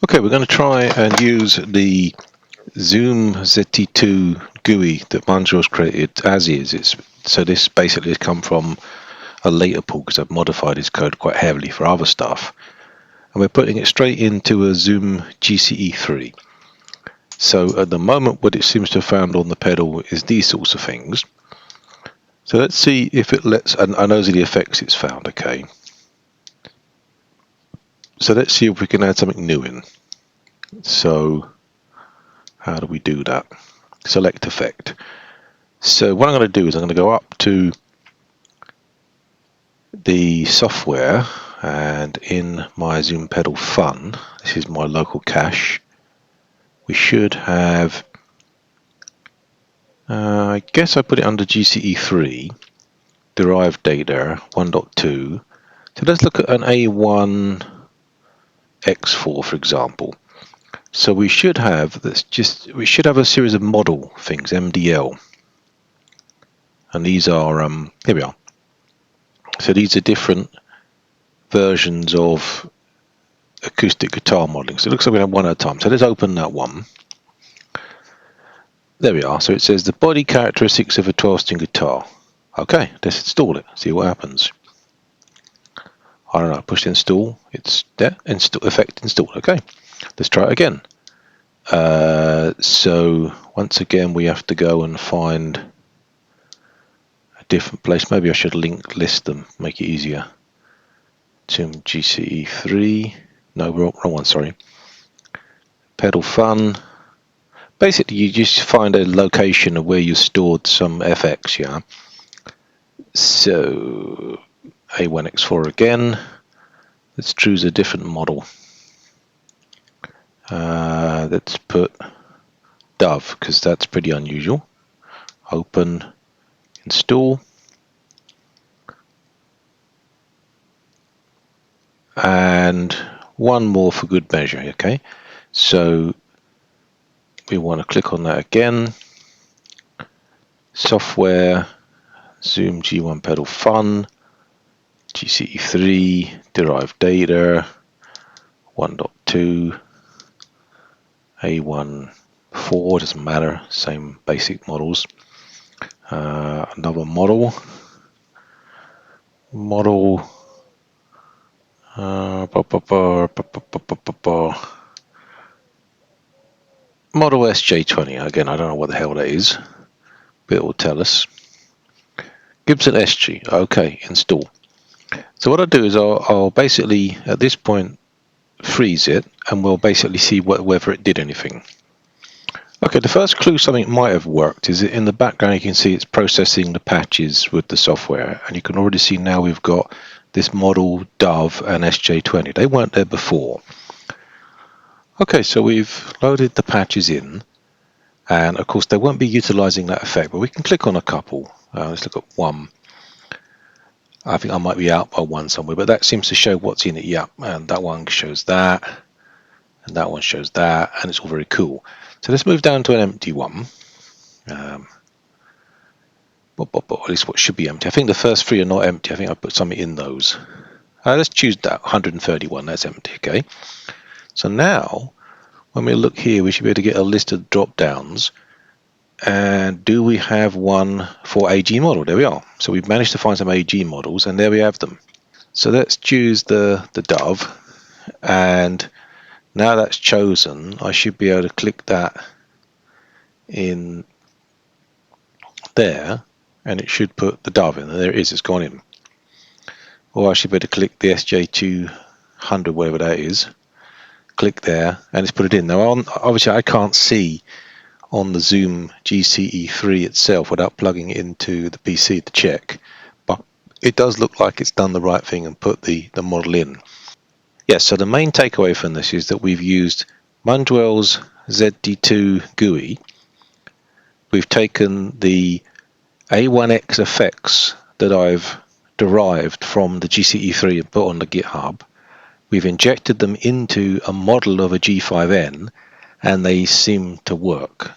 Okay, we're going to try and use the Zoom ZD2 GUI that Mungewell's created as is. So this basically has come from a later pull because I've modified his code quite heavily for other stuff. And we're putting it straight into a Zoom GCE-3. So at the moment what it seems to have found on the pedal is these sorts of things. So let's see if it lets, and those are the effects it's found, okay. So let's see if we can add something new in. So how do we do that? Select effect. So what I'm going to do is I'm going to go up to the software, and in my Zoom pedal fun, this is my local cache, we should have, I guess I put it under GCE-3, derived data 1.2. So let's look at an A1X4 for example. So we should have a series of model things, MDL, and these are here we are. So these are different versions of acoustic guitar modeling. So it looks like we have one at a time. So let's open that one. There we are. So it says the body characteristics of a 12-string guitar. Okay, let's install it. See what happens. I don't know. Push install. It's there. Install effect installed. Okay, let's try it again. So once again, we have to go and find a different place. Maybe I should list them, make it easier. Zoom GCE-3. No, wrong one. Sorry. Pedal fun. Basically, you just find a location of where you stored some FX. Yeah. So A1X4 again. Let's choose a different model. Let's put Dove because that's pretty unusual. Open, install, and one more for good measure. Okay, so we want to click on that again. Software, Zoom G1 pedal fun, GCE-3, derived data 1.2, A1.4, doesn't matter, same basic models. Another model model SJ20. Again, I don't know what the hell that is, but it will tell us. Gibson SG. Okay, install. So what I'll do is I'll basically at this point freeze it, and we'll basically see whether it did anything. Okay, the first clue something might have worked is that in the background you can see it's processing the patches with the software, and you can already see now we've got this model, Dove and SJ20. They weren't there before. Okay, so we've loaded the patches in, and of course they won't be utilizing that effect, but we can click on a couple. Let's look at one. I think I might be out by one somewhere, but that seems to show what's in it. Yeah, and that one shows that, and that one shows that, and it's all very cool. So let's move down to an empty one. At least what should be empty. I think the first three are not empty. I think I put something in those. Let's choose that 131. That's empty. Okay. So now, when we look here, we should be able to get a list of drop downs. And do we have one for AG model? There we are. So we've managed to find some AG models, and there we have them. So let's choose the Dove, and now that's chosen, I should be able to click that in there, and it should put the Dove in. There it is. It's gone in. Or I should be able to click the SJ200, whatever that is. Click there, and it's put it in. Now, obviously, I can't see on the Zoom GCE-3 itself without plugging it into the PC to check, but it does look like it's done the right thing and put the model in. Yes, so the main takeaway from this is that we've used Mungewell's ZD2 GUI. We've taken the A1X effects that I've derived from the GCE-3 and put on the GitHub. We've injected them into a model of a G5N, and they seem to work.